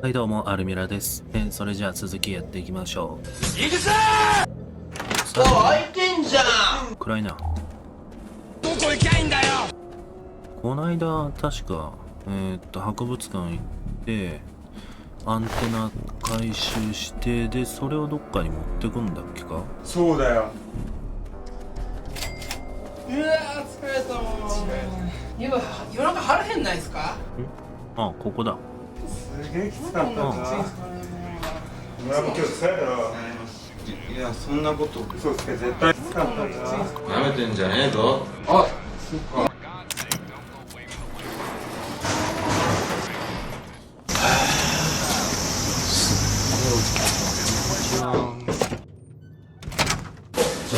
はいどうも、アルミラです。それじゃあ続きやっていきましょう。いくぞー！おい、開いてんじゃん。暗いな。どこ行きゃいいんだよ。この間、確か、博物館行って、アンテナ回収して、で、それをどっかに持ってくんだっけか？そうだよ。うわー疲れたもん。夜中腹減んないですか？あ、ここだ。すげえきつかったな。お前も今日疲れたろ。いや、そんなこと嘘つけ、絶対きつかったな。やめてんじゃねえぞ。あ、そっか。お願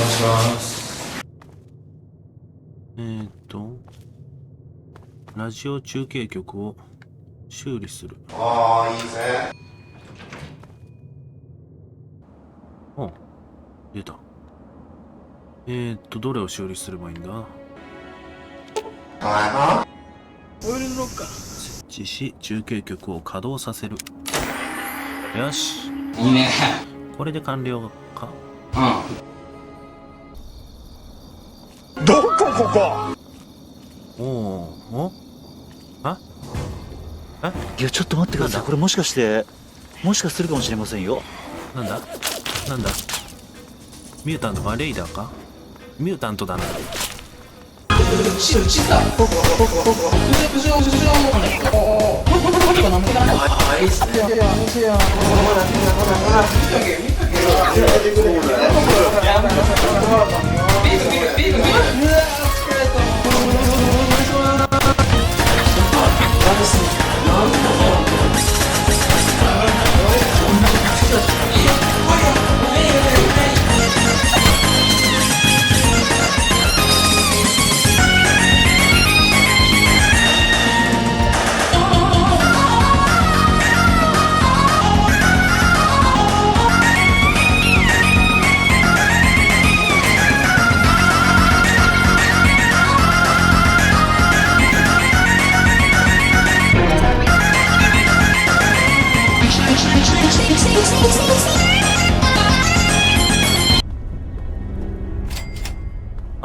いします。ラジオ中継局を修理する。ああ、いいぜ。あ、出た。どれを修理すればいいんだ？オイルのロッカー。設置し、中継局を稼働させる。よし。いいね。これで完了か？どこここ？おあ？いやちょっと待ってください。これもしかするかもしれませんよ。なんだミュータントか？レイダーか？ミュータントだな。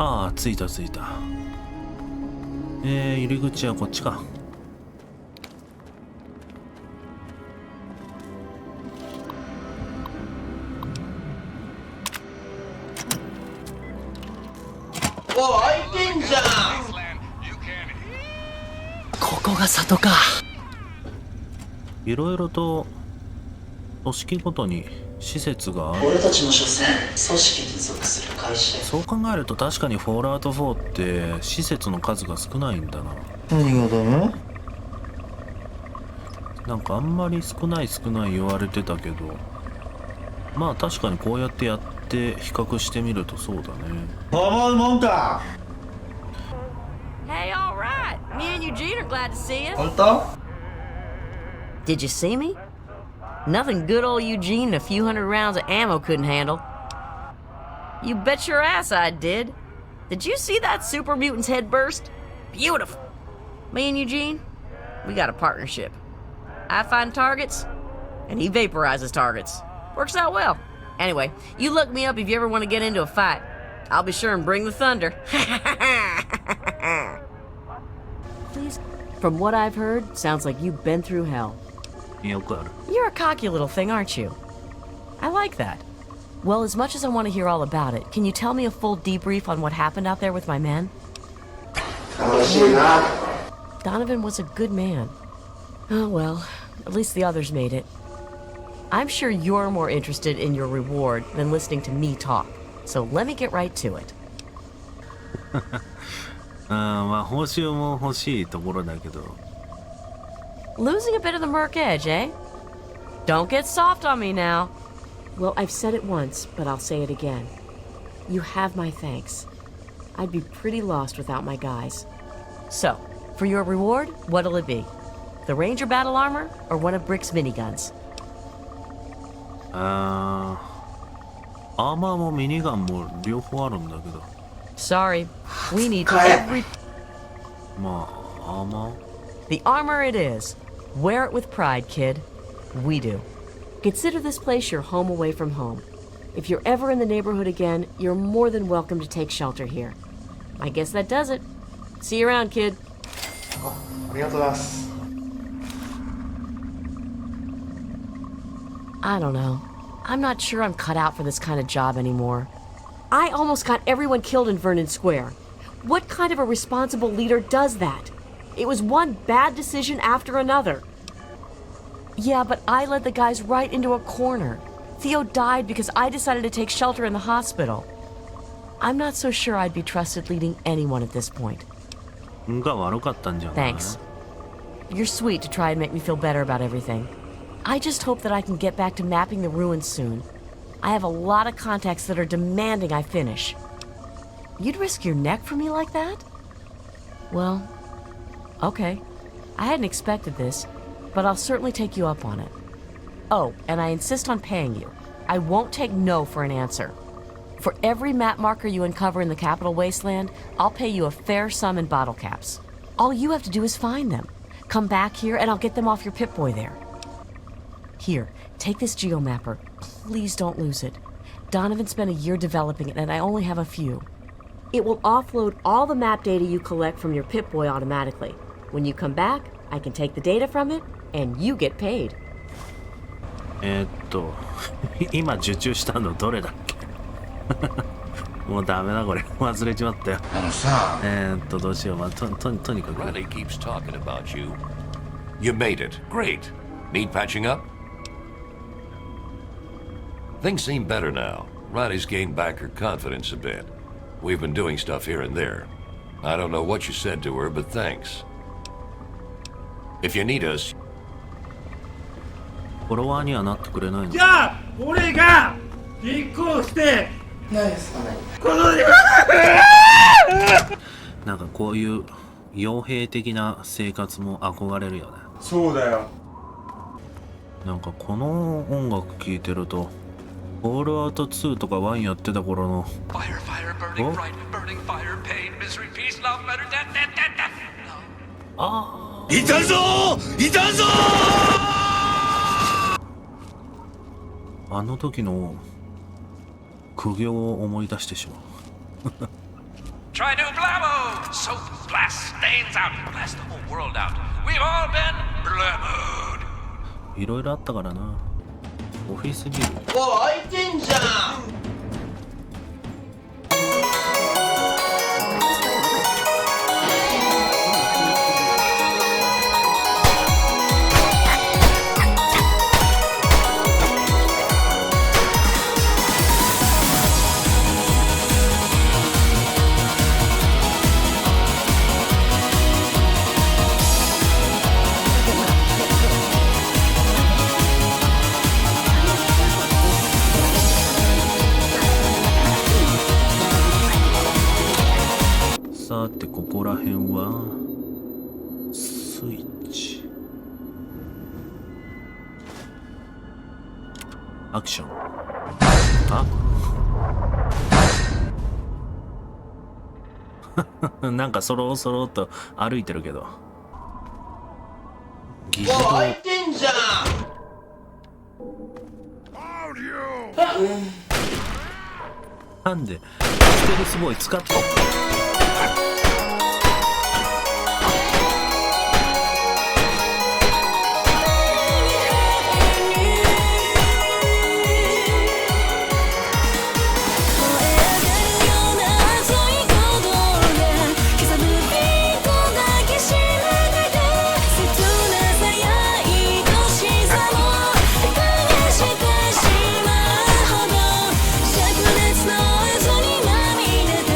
ああ、着いた。入り口はこっちか。おい、開いてんじゃん。ここが里か。いろいろと組織ごとに施設がある。俺たちも所詮組織に属する会社。そう考えると確かにフォールアウト4って施設の数が少ないんだな。何がだめ？なんかあんまり少ない言われてたけど、まあ確かにこうやってやって比較してみるとそうだね。思うもんか。 Hey, all right. Me and Eugene are glad to see you. 本当？ Did you see me? Nothing good old Eugene and a few hundred rounds of ammo couldn't handle. You bet your ass I did. Did you see that super mutant's head burst? Beautiful. Me and Eugene, we got a partnership. I find targets, and he vaporizes targets. Works out well. Anyway, you look me up if you ever want to get into a fight. I'll be sure and bring the thunder. Please, from what I've heard, sounds like you've been through hell. よくある。 You're a cocky little thing, aren't you? I like that. Well, as much as I want to hear all about it, can you tell me a full debrief on what happened out there with my men? Donovan was a good man. Oh well, at least the others made it. I'm sure you're more interested in your reward than listening to me talk, so let me get right to it. まあ報酬も欲しいところだけど。 Losing a bit of the Merc edge, eh? Don't get soft on me now. Well, I've said it once, but I'll say it again. You have my thanks. I'd be pretty lost without my guys. So, for your reward, what'll it be? The Ranger battle armor or one of Brick's miniguns? アーマーもミニガンも両方あるんだけど。Sorry, we need every... まあ、アーマー？ The armor it is. Wear it with pride, kid. We do. Consider this place your home away from home. If you're ever in the neighborhood again, you're more than welcome to take shelter here. I guess that does it. See you around, kid. ありがとうございます。 I don't know. I'm not sure I'm cut out for this kind of job anymore. I almost got everyone killed in Vernon Square. What kind of a responsible leader does that? It was one bad decision after another. Yeah, but I led the guys right into a corner. Theo died because I decided to take shelter in the hospital. I'm not so sure I'd be trusted leading anyone at this point. が悪かったんじゃない？ Thanks. You're sweet to try and make me feel better about everything. I just hope that I can get back to mapping the ruins soon. I have a lot of contacts that are demanding I finish. You'd risk your neck for me like that? Well, okay. I hadn't expected this, but I'll certainly take you up on it. Oh, and I insist on paying you. I won't take no for an answer. For every map marker you uncover in the Capital Wasteland, I'll pay you a fair sum in bottle caps. All you have to do is find them. Come back here and I'll get them off your Pip-Boy there. Here, take this geomapper. Please don't lose it. Donovan spent a year developing it and I only have a few. It will offload all the map data you collect from your Pip-Boy automatically. When you come back, I can take the data from it and you get paid. 今受注したのどれだっけ？もうダメだこれ忘れちまったよ。どうしよう。まあ、とにかく。Riley keeps talking about you. You made it. Great. Need patching up? Things seem better now. Riley's gained back her confidence a bit. We've been doing stuff here and there. I don't know what you said to her, but thanks. If you need us, フォロワーにはなってくれないの？じゃあ俺が立候補してないですかね。このなんかこういう傭兵的な生活も憧れるよね。そうだよ。なんかこの音楽聴いてるとフォールアウト2とか1やってた頃の Fire, fire, burning, fright, burning, fire, pain, misery, peace, love, matter, death, death, death, death. あいたぞいたぞあの時の苦行を思い出してしまう。Try new blammo! Soap, blast, stains out, blast the whole world out. We've all been blammoed. いろいろあったからな。オフィスビル。おい、開いてんじゃん。さてここら辺はスイッチアクション。あなんかそろそろっと歩いてるけど議事堂。開いてんじゃん。なんでステルスボーイ使ったの？灼熱の渦にまみれて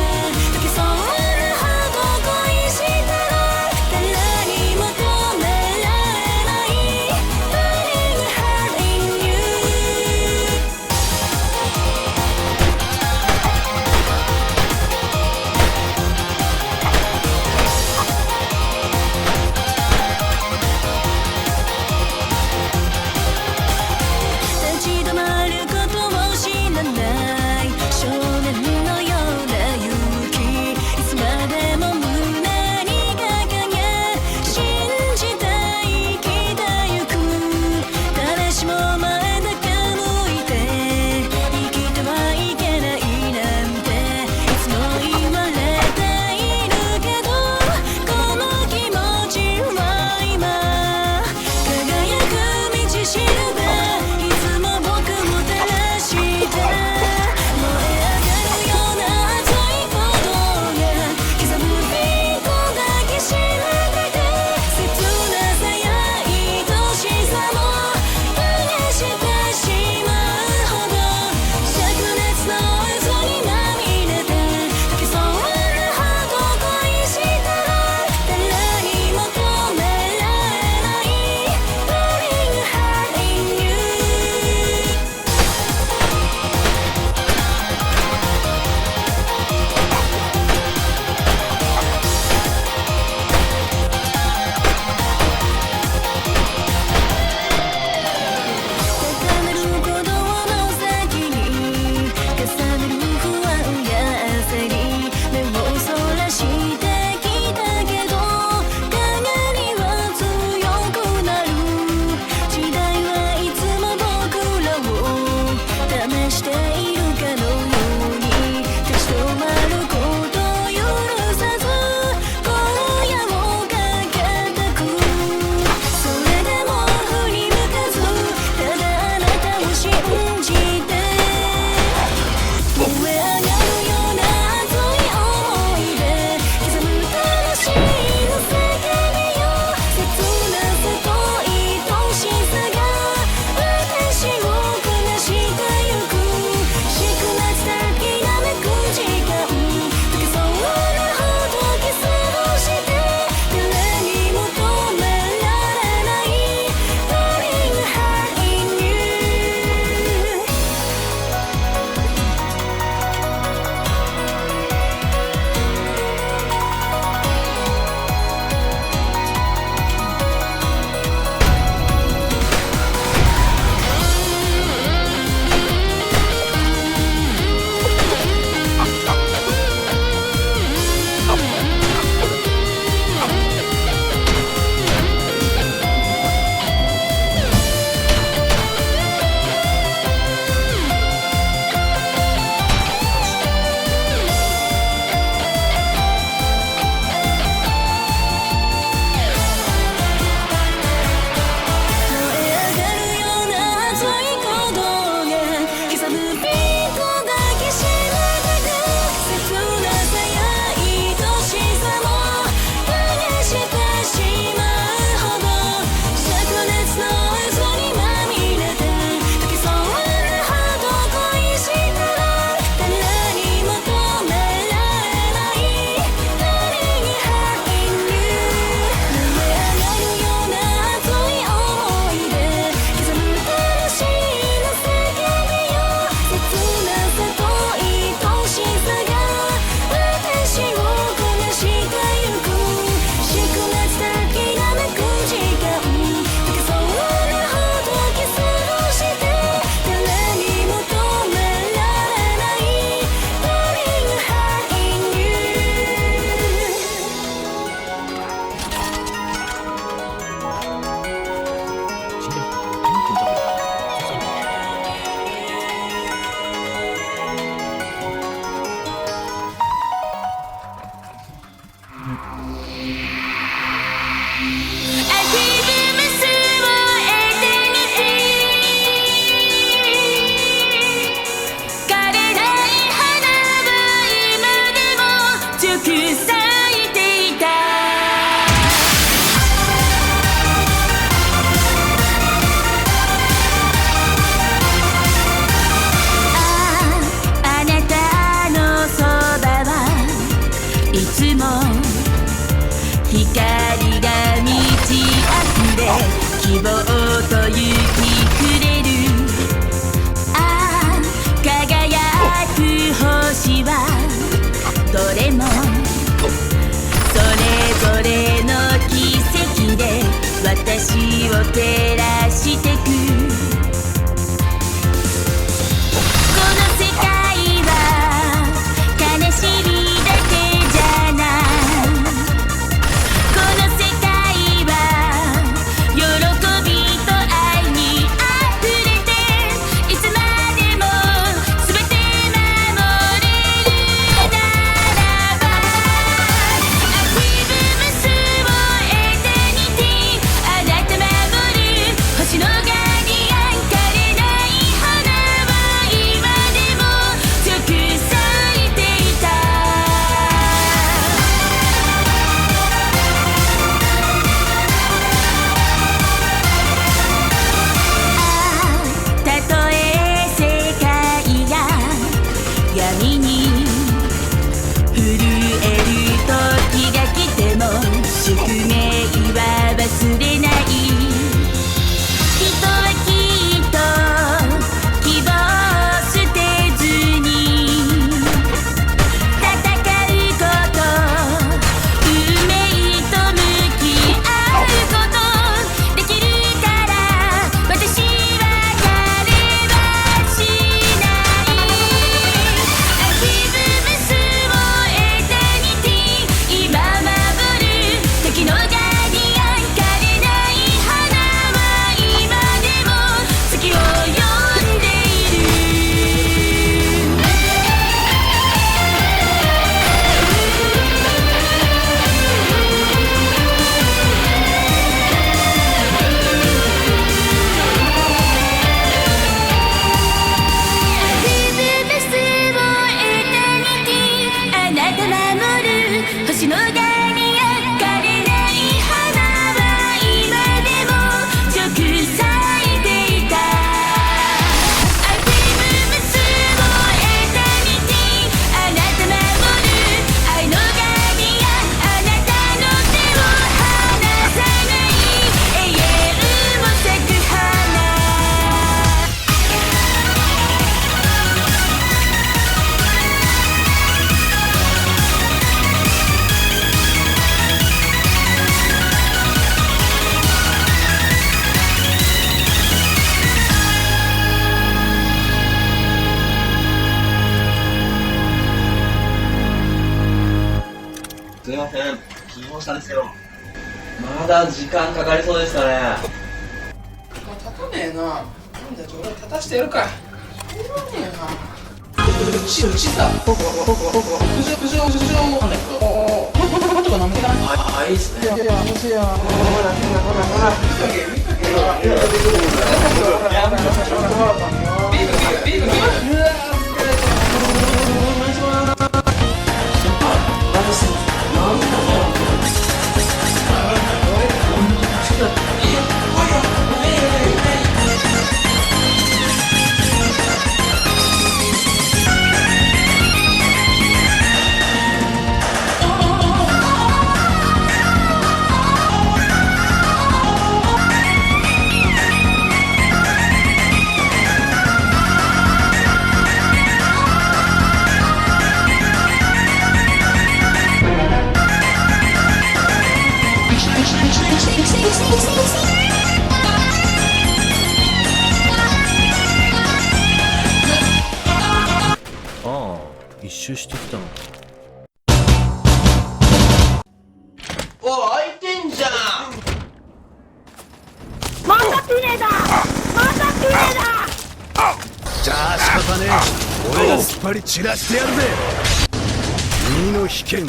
下ですよ。まだ時間かかりそうですかね。立たねえな。なんだちょ、俺立たしてやるか。しょうがねえな。うちさ、僕なんだけど。とか飲みかな。はい、いいっすね。いや、欲しいよ。ビール。ああ、一周してきたのか。お、開いてんじゃん。また船だ。じゃあ仕方ねえ。俺がすっぱり散らしてやるぜ。身の危険グ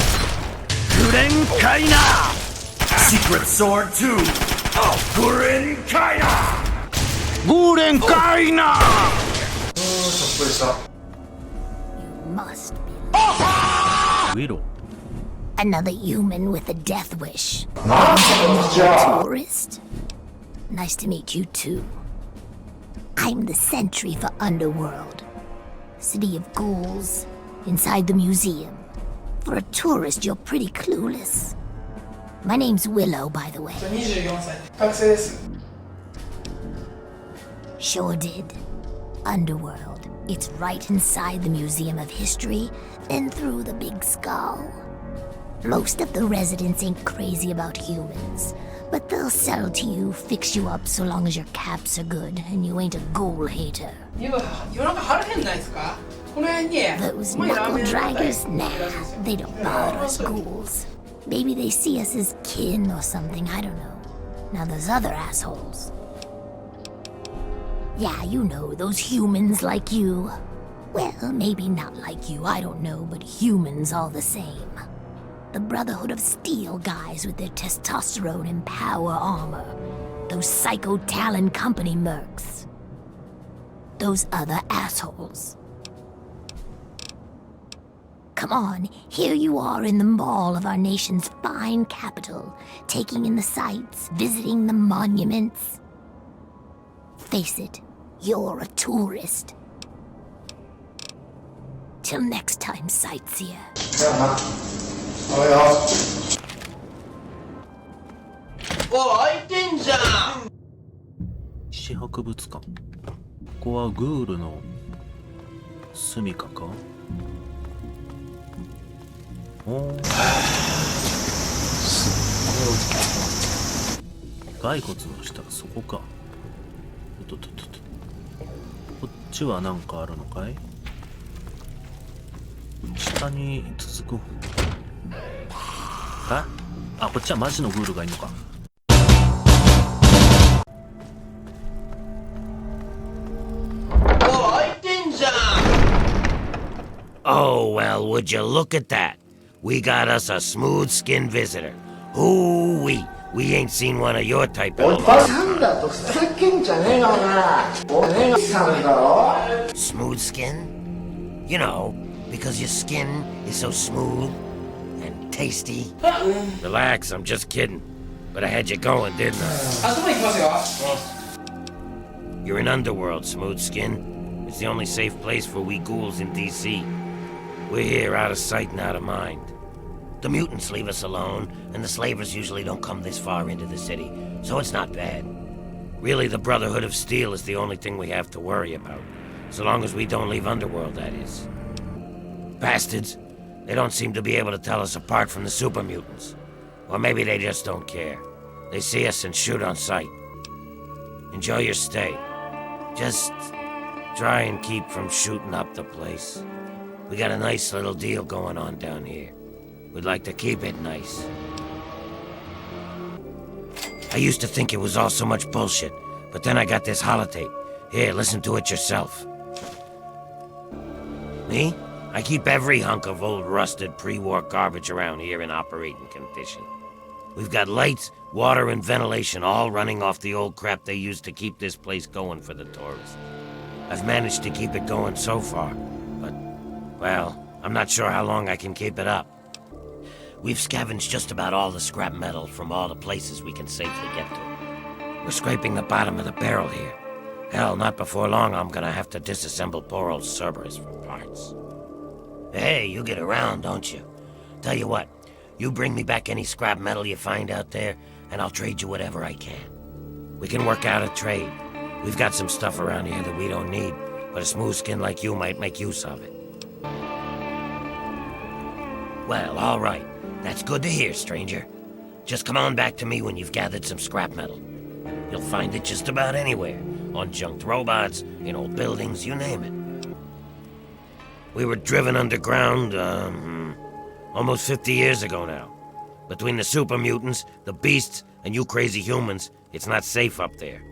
レンカイナ Secret Sword 2 グレンカイナMust be ウィロ。 another human with a death wish. Tourist? Nice to meet you too. I'm the sentry for Underworld. City of ghouls, inside the museum. For a tourist, you're pretty clueless. My name's Willow, by the way. 24歳。学生です。 Sure did. Underworld. It's right inside the Museum of History, then through the big skull. Most of the residents ain't crazy about humans, but they'll sell to you, fix you up so long as your caps are good and you ain't a ghoul hater. 夜中腹減んないですか？この辺に。 Those knuckle draggers? Nah, they don't bother us ghouls. Maybe they see us as kin or something, I don't know. Now there's other assholes. Yeah, you know, those humans like you. Well, maybe not like you, I don't know, but humans all the same. The Brotherhood of Steel guys with their testosterone and power armor. Those Psycho Talon Company mercs. Those other assholes. Come on, here you are in the mall of our nation's fine capital, taking in the sights, visiting the monuments. Face it, you're a tourist. Till next time, sightseer. お、開いてんじゃん。石博物館。ここはグールの住みかか。おお。骸骨の下、そこか。こっちは何かあるのかい？下に続く。あ、こっちはマジのグールがいるのか。お、開いてんじゃん。 Oh, well, would you look at that? We got us a smooth-skinned visitor. Ooh-wee, we ain't seen one of your type in a while. なんだとふざけんじゃねえよな。お姉さんだろ。 Smooth skin? You know, because your skin is so smooth and tasty. Relax, I'm just kidding. But I had you going, didn't I? あそこ行きますよ。 You're in Underworld, Smooth Skin. It's the only safe place for we ghouls in DC. We're here out of sight and out of mind. The mutants leave us alone, and the slavers usually don't come this far into the city, so it's not bad. Really, the Brotherhood of Steel is the only thing we have to worry about. So long as we don't leave Underworld, that is. Bastards. They don't seem to be able to tell us apart from the super mutants. Or maybe they just don't care. They see us and shoot on sight. Enjoy your stay. Just try and keep from shooting up the place. We got a nice little deal going on down here. We'd like to keep it nice. I used to think it was all so much bullshit, but then I got this holotape. Here, listen to it yourself. Me? I keep every hunk of old rusted pre-war garbage around here in operating condition. We've got lights, water, and ventilation all running off the old crap they used to keep this place going for the tourists. I've managed to keep it going so far, but, well, I'm not sure how long I can keep it up. We've scavenged just about all the scrap metal from all the places we can safely get to. We're scraping the bottom of the barrel here. Hell, not before long I'm gonna have to disassemble poor old Cerberus for parts. Hey, you get around, don't you? Tell you what, you bring me back any scrap metal you find out there, and I'll trade you whatever I can. We can work out a trade. We've got some stuff around here that we don't need, but a smooth skin like you might make use of it. Well, all right. That's good to hear, stranger. Just come on back to me when you've gathered some scrap metal. You'll find it just about anywhere. On junked robots, in old buildings, you name it. We were driven underground, almost 50 years ago now. Between the super mutants, the beasts, and you crazy humans, it's not safe up there.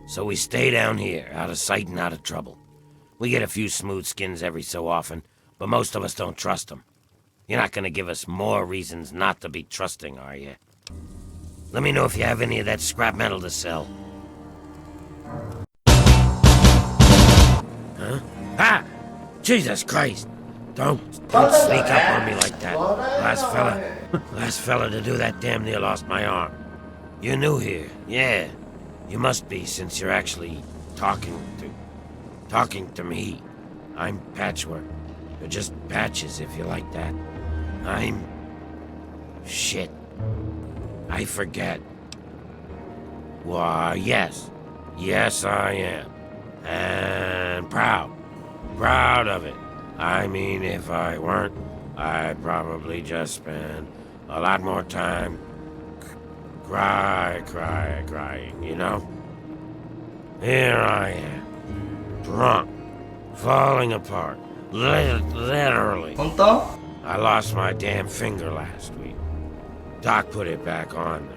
So we stay down here, out of sight and out of trouble. We get a few smooth skins every so often, but most of us don't trust them. You're not gonna give us more reasons not to be trusting, are you? Let me know if you have any of that scrap metal to sell. Huh? Ah! Jesus Christ! Don't sneak up on me like that. Last fella to do that damn near lost my arm. You're new here, yeah. You must be, since you're actually talking to me. I'm Patchwork. Or just Patches, if you like that. Shit. I forget. Why, yes. Yes, I am. And proud. Proud of it. I mean, if I weren't, I'd probably just spend a lot more time crying, you know? Here I am. Drunk. Falling apart. Literally. I lost my damn finger last week. Doc put it back on,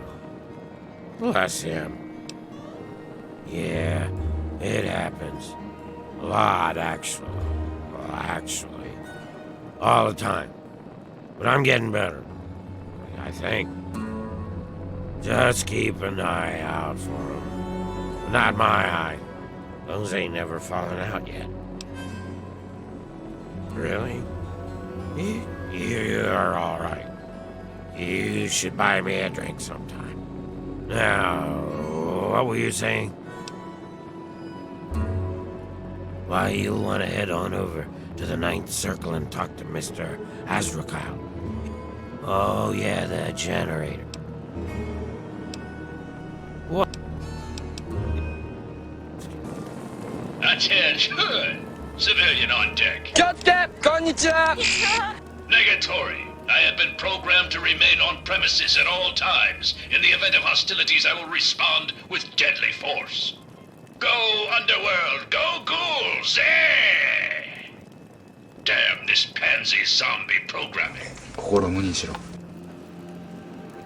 though. Bless him. Yeah, it happens. A lot, actually. Well, actually. All the time. But I'm getting better. I think. Just keep an eye out for him. Not my eye. Those ain't never fallen out yet. Really? You're all right. You should buy me a drink sometime. Now, what were you saying? Why, you'll want to head on over to the 9th Circle and talk to Mr. Azrakal. Oh, yeah, the generator. What? Attention! Civilian on deck. Negatory. I have been programmed to remain on premises at all times. In the event of hostilities, I will respond with deadly force. Go, Underworld! Go, ghouls! Eh! Damn this pansy zombie programming.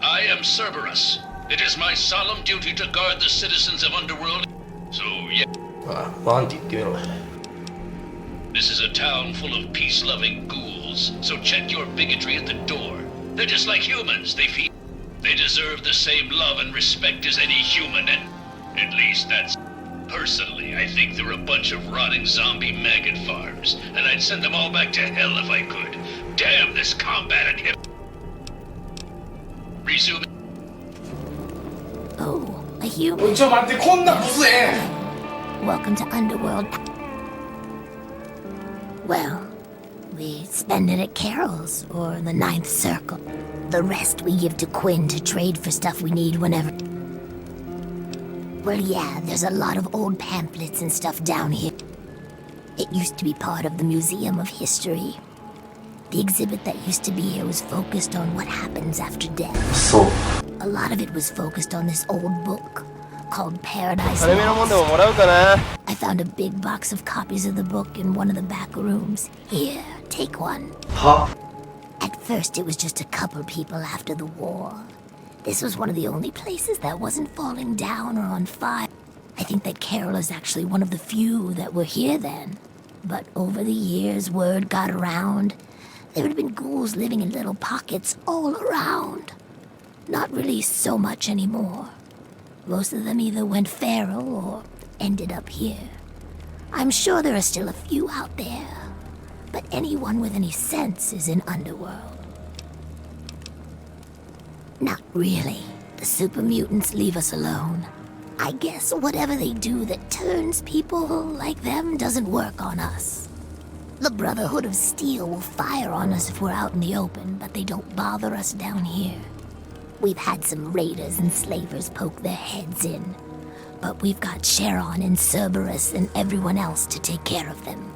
I am Cerberus. It is my solemn duty to guard the citizens of Underworld. So, yeah. This is a town full of peace-loving ghouls, so check your bigotry at the door. They're just like humans. They deserve the same love and respect as any human, and at least that's... Personally, I think they're a bunch of rotting zombie maggot farms, and I'd send them all back to hell if I could. Damn this combat and hip... Resume... Oh, a human. Welcome to Underworld. Well, we spend it at Carol's or the 9th Circle. The rest we give to Quinn to trade for stuff we need whenever. Well, yeah, there's a lot of old pamphlets and stuff down here. It used to be part of the Museum of History. The exhibit that used to be here was focused on what happens after death. So, a lot of it was focused on this old book called Paradise Lost. I found a big box of copies of the book in one of the back rooms. Here, take one. Huh? At first, it was just a couple people after the war. This was one of the only places that wasn't falling down or on fire. I think that Carol is actually one of the few that were here then. But over the years, word got around. There had been ghouls living in little pockets all around. Not really so much anymore. Most of them either went feral or ended up here. I'm sure there are still a few out there, but anyone with any sense is in Underworld. Not really. The super mutants leave us alone. I guess whatever they do that turns people like them doesn't work on us. The Brotherhood of Steel will fire on us if we're out in the open, but they don't bother us down here. We've had some raiders and slavers poke their heads in, but we've got Charon and Cerberus and everyone else to take care of them.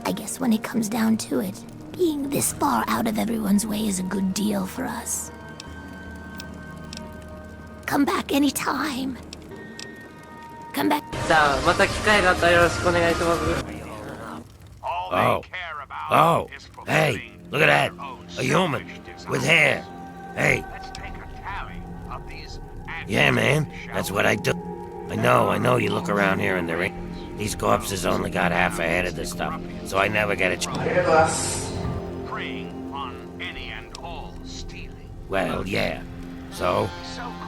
I guess when it comes down to it, being this far out of everyone's way is a good deal for us. Come back anytime. Come back. Oh, hey, look at that. A human with hair. Hey. Yeah, man, that's what I do. I know you look around here and there ain't. These corpses only got half a head of the stuff, so I never get a chance. Well, yeah. So,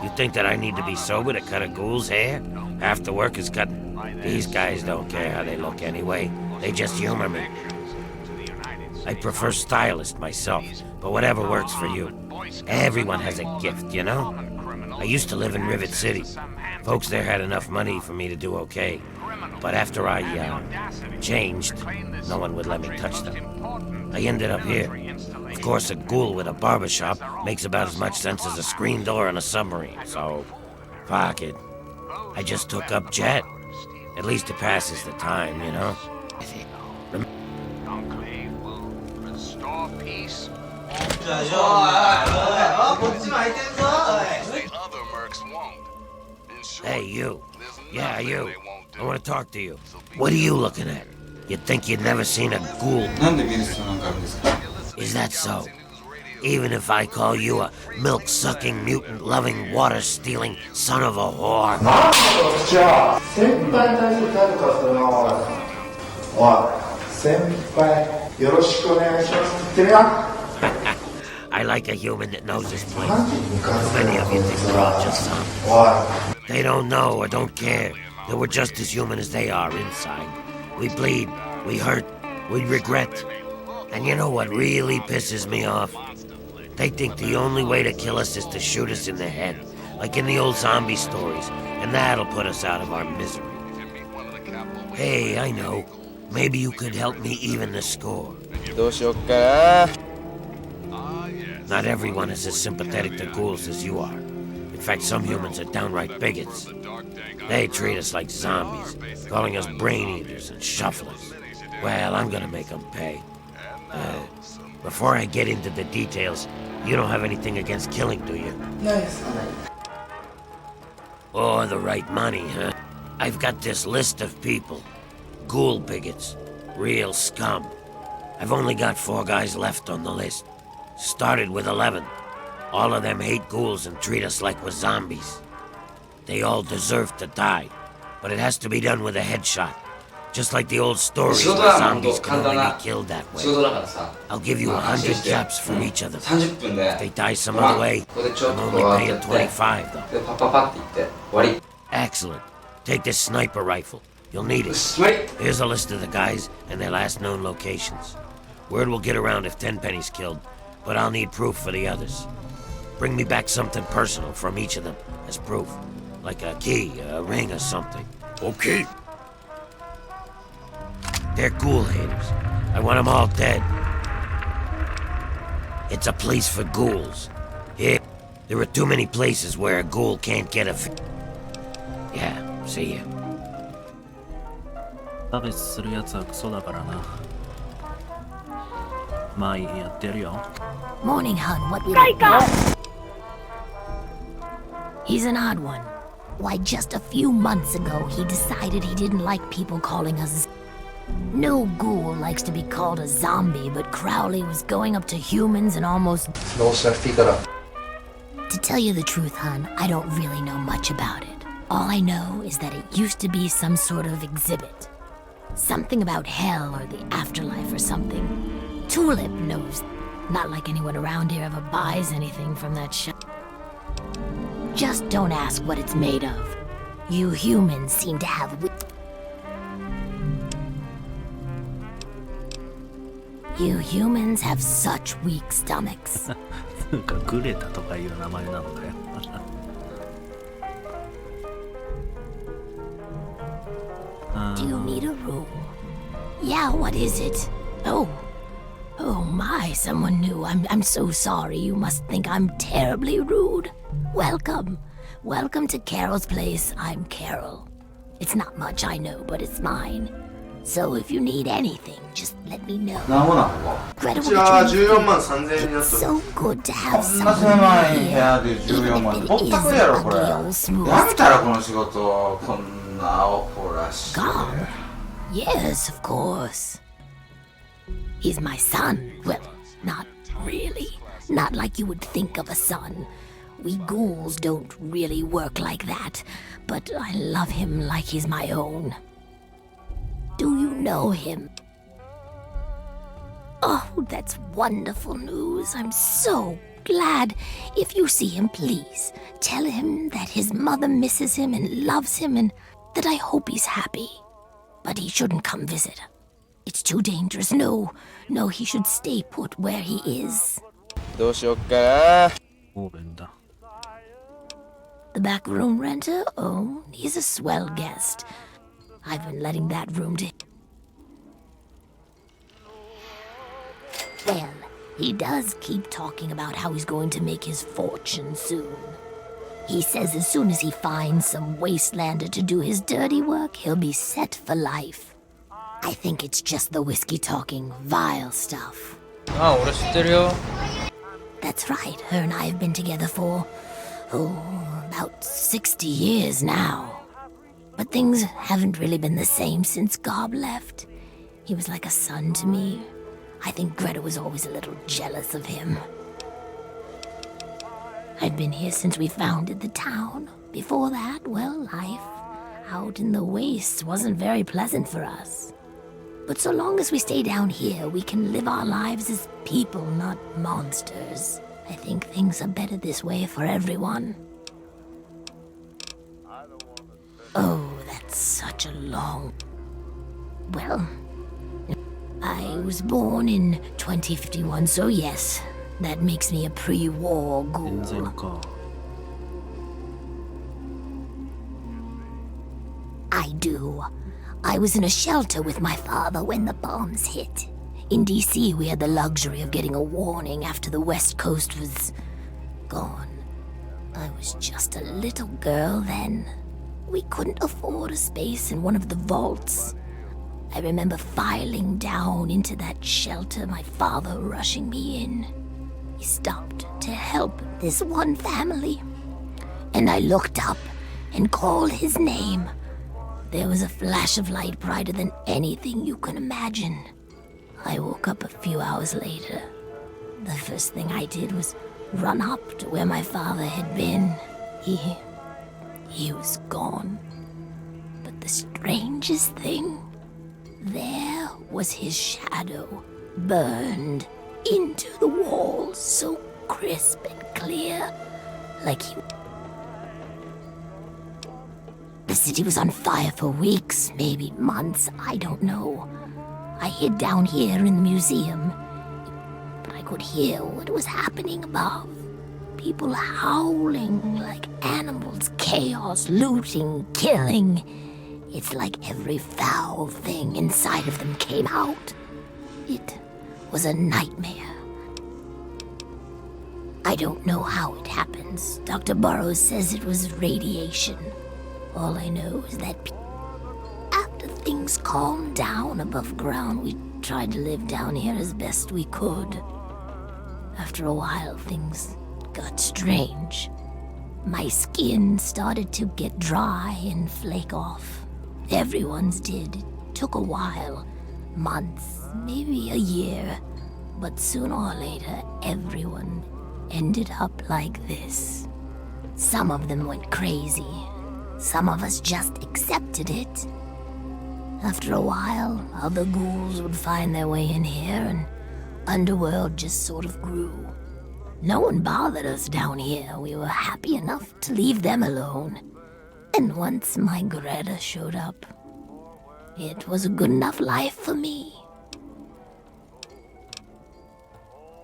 you think that I need to be sober to cut a ghoul's hair? Half the work is cutting. These guys don't care how they look anyway. They just humor me. I prefer stylist myself, but whatever works for you. Everyone has a gift, you know? I used to live in Rivet City. Folks there had enough money for me to do okay. But after I, changed, no one would let me touch them. I ended up here. Of course, a ghoul with a barbershop makes about as much sense as a screen door on a submarine, so... fuck it. I just took up Jet. At least it passes the time, you know? Hey, you. Yeah, you. I want to talk to you. What are you looking at? You'd think you'd never seen a ghoul. Is that so? Even if I call you a milk-sucking, mutant-loving, water-stealing son of a whore? I like a human that knows his place. Many of you think we're all just zombies. They don't know or don't care that we're just as human as they are inside. We bleed, we hurt, we regret. And you know what really pisses me off? They think the only way to kill us is to shoot us in the head, like in the old zombie stories, and that'll put us out of our misery. Hey, I know. Maybe you could help me even the score. Not everyone is as sympathetic to ghouls as you are. In fact, some humans are downright bigots. They treat us like zombies, calling us brain eaters and shufflers. Well, I'm gonna make them pay. Before I get into the details, you don't have anything against killing, do you? Nice. Or the right money, huh? I've got this list of people. Ghoul bigots. Real scum. I've only got 4 guys left on the list. Started with 11. All of them hate ghouls and treat us like we're zombies. They all deserve to die, but it has to be done with a headshot. Just like the old stories where zombies can only be killed that way. I'll give you 100 caps for each of them. If they die some other way, I'm only paying 25 though. Excellent. Take this sniper rifle. You'll need it. Here's a list of the guys and their last known locations. Word will get around if Tenpenny's killed, but I'll need proof for the others. Bring me back something personal from each of them as proof. Like a key, a ring or something. Okay. They're ghoul haters. I want them all dead. It's a place for ghouls. Here, there are too many places where a ghoul can't get a... Yeah, see ya. 差別するやつはクソだからな。まあいい、やってやるよ。 Morning, hun. What we like? He's an odd one. Why, just a few months ago, he decided he didn't like people calling us... No ghoul likes to be called a zombie, but Crowley was going up to humans and almost... tell you the truth, hon, I don't really know much about it. All I know is that it used to be some sort of exhibit. Something about hell or the afterlife or something. Tulip knows. Not like anyone around here ever buys anything from that shop. Just don't ask what it's made of. You humans seem to have... You humans have such weak stomachs. なんかグレタとかいう名前なのかよ。Do you need a room? Yeah, what is it? Oh my, someone new. I'm so sorry. You must think I'm terribly rude. Welcome to Carol's place. I'm Carol. It's not much, I know, but it's mine. So if you need anything, just let me know. なんぼなんここ。こちらは14万3000円になってる。 So good to have こんな someone 狭い部 here. 屋で14万。ぼったくりやろこれ。やめたらこの仕事。こんな青ほらして。 God. Yes, of course. He's my son. Well, not really. Not like you would think of a son. We ghouls don't really work like that. But I love him like he's my own. Do you know him? Oh, that's wonderful news. I'm so glad. If you see him, please tell him that his mother misses him and loves him and that I hope he's happy. But he shouldn't come visit. It's too dangerous. No, he should stay put where he is. どうしよっかな。オーブンだ。The back room renter? Oh, he's a swell guest. I've been letting that room to... Well, he does keep talking about how he's going to make his fortune soon. He says as soon as he finds some wastelander to do his dirty work, he'll be set for life. I think it's just the whiskey talking vile stuff. あ、俺知ってるよ。 That's right, her and I have been together for, about 60 years now. But things haven't really been the same since Gob left. He was like a son to me. I think Greta was always a little jealous of him. I've been here since we founded the town. Before that, well, life out in the wastes wasn't very pleasant for us. But so long as we stay down here, we can live our lives as people, not monsters. I think things are better this way for everyone. Oh, that's such a long... Well, I was born in 2051, so yes, that makes me a pre-war ghoul. 全然か。I do. I was in a shelter with my father when the bombs hit. In DC, we had the luxury of getting a warning after the West Coast was gone. I was just a little girl then. We couldn't afford a space in one of the vaults. I remember filing down into that shelter, my father rushing me in. He stopped to help this one family. And I looked up and called his name. There was a flash of light brighter than anything you can imagine. I woke up a few hours later. The first thing I did was run up to where my father had been. He was gone. But the strangest thing, there was his shadow, burned into the wall, so crisp and clear, like he... The city was on fire for weeks, maybe months, I don't know. I hid down here in the museum, but I could hear what was happening above. People howling like animals, chaos, looting, killing. It's like every foul thing inside of them came out. It was a nightmare. I don't know how it happens. Dr. Burroughs says it was radiation. All I know is that after things calmed down above ground, we tried to live down here as best we could. After a while, things got strange. My skin started to get dry and flake off. Everyone's did. It took a while. Months, maybe a year. But sooner or later, everyone ended up like this. Some of them went crazy. Some of us just accepted it. After a while, other ghouls would find their way in here, and Underworld just sort of grew. No one bothered us down here. We were happy enough to leave them alone. And once my Greta showed up, it was a good enough life for me.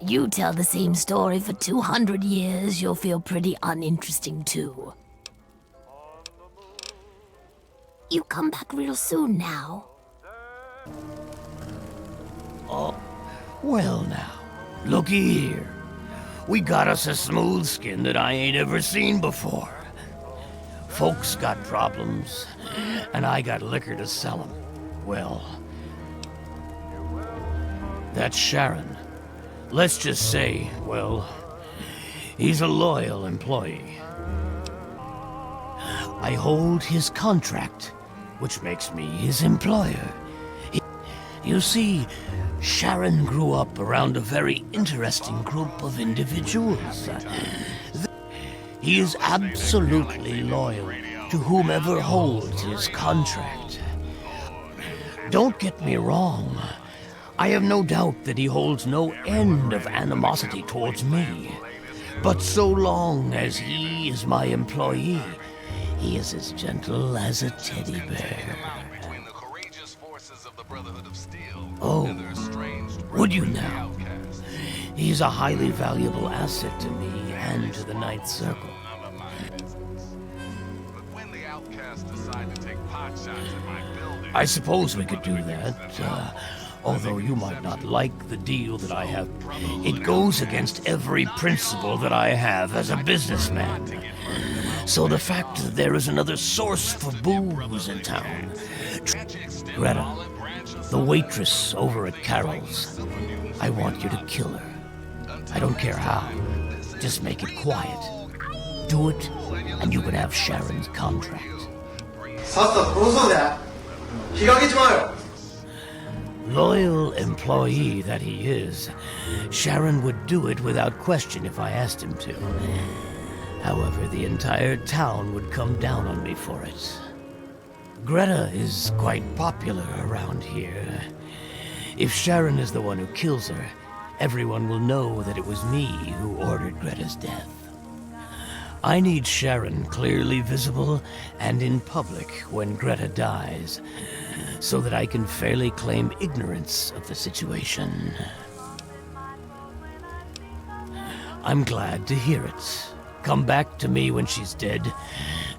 You tell the same story for 200 years, you'll feel pretty uninteresting too. You come back real soon now. Oh, well now, looky here. We got us a smooth skin that I ain't ever seen before. Folks got problems, and I got liquor to sell them. Well, that's Sharon. Let's just say, well, he's a loyal employee. I hold his contract, which makes me his employer. You see, Sharon grew up around a very interesting group of individuals. He is absolutely loyal to whomever holds his contract. Don't get me wrong. I have no doubt that he holds no end of animosity towards me. But so long as he is my employee, he is as gentle as a teddy bear. Oh, would you now? He's a highly valuable asset to me and to the Ninth Circle. I suppose we could do that, although you might not like the deal that I have. It goes against every principle that I have as a businessman. So the fact that there is another source for booze in town. Greta, the waitress over at Carol's, I want you to kill her. I don't care how. Just make it quiet. Do it, and you can have Sharon's contract. Loyal employee that he is, Sharon would do it without question if I asked him to. However, the entire town would come down on me for it. Greta is quite popular around here. If Sharon is the one who kills her, everyone will know that it was me who ordered Greta's death. I need Sharon clearly visible and in public when Greta dies, so that I can fairly claim ignorance of the situation. I'm glad to hear it. Come back to me when she's dead,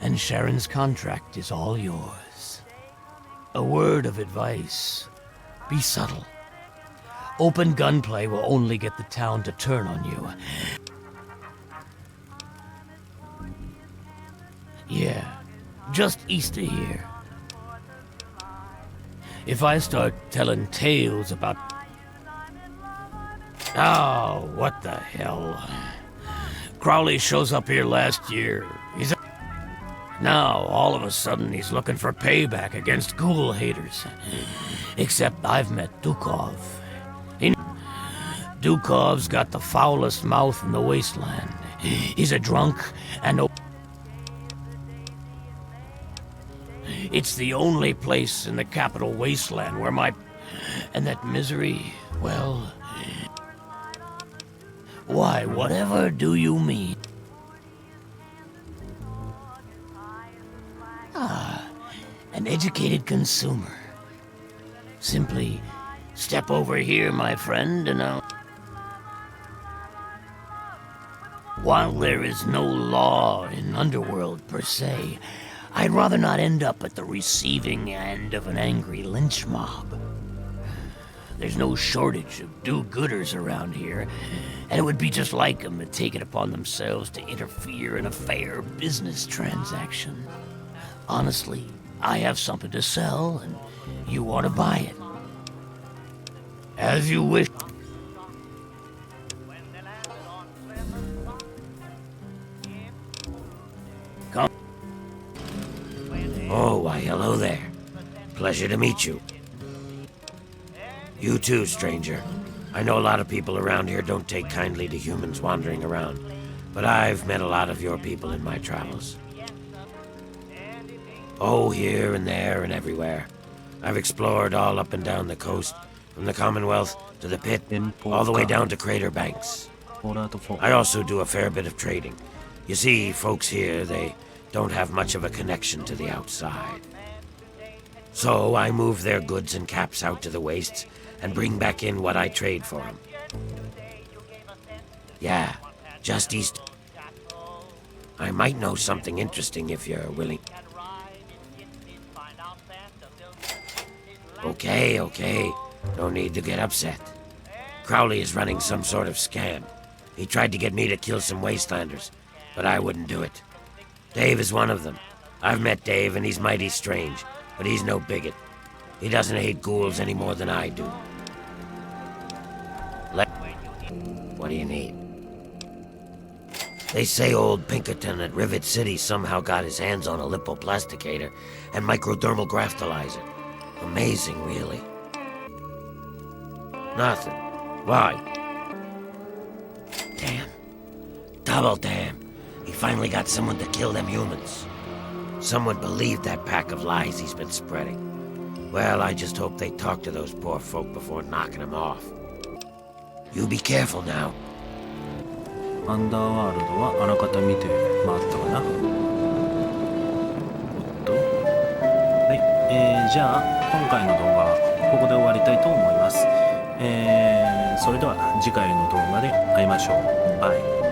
and Sharon's contract is all yours. A word of advice. Be subtle. Open gunplay will only get the town to turn on you. Yeah, just east of here. If I start telling tales about... Oh, what the hell. Crowley shows up here last year. Now, all of a sudden, he's looking for payback against ghoul haters. Except I've met Dukov. Dukov's got the foulest mouth in the wasteland. He's a drunk and a... It's the only place in the capital wasteland where my... And that misery, well... Why, whatever do you mean? Ah, an educated consumer. Simply step over here, my friend, and I'll... While there is no law in Underworld per se, I'd rather not end up at the receiving end of an angry lynch mob. There's no shortage of do-gooders around here, and it would be just like them to take it upon themselves to interfere in a fair business transaction. Honestly, I have something to sell, and you want to buy it. As you wish. Come. Oh, why, hello there. Pleasure to meet you. You too, stranger. I know a lot of people around here don't take kindly to humans wandering around, but I've met a lot of your people in my travels. Oh, here and there and everywhere. I've explored all up and down the coast, from the Commonwealth to the Pit, all the way down to Crater Banks. I also do a fair bit of trading. You see, folks here, they don't have much of a connection to the outside. So I move their goods and caps out to the wastes and bring back in what I trade for them. Yeah, just east. I might know something interesting if you're willing. Okay. No need to get upset. Crowley is running some sort of scam. He tried to get me to kill some wastelanders, but I wouldn't do it. Dave is one of them. I've met Dave and he's mighty strange, but he's no bigot. He doesn't hate ghouls any more than I do. What do you need? They say old Pinkerton at Rivet City somehow got his hands on a lipoplasticator and microdermal graftalizer. Amazing, really. Nothing. Why? Damn. Double damn. He finally got someone to kill them humans. Someone believed that pack of lies he's been spreading. Well, I just hope they talk to those poor folk before knocking them off. You be careful now. アンダーワールドはあらかた見て回ったかな。おっと。はい。じゃあ、今回の動画はここで終わりたいと思います。それでは次回の動画で会いましょう。バイ。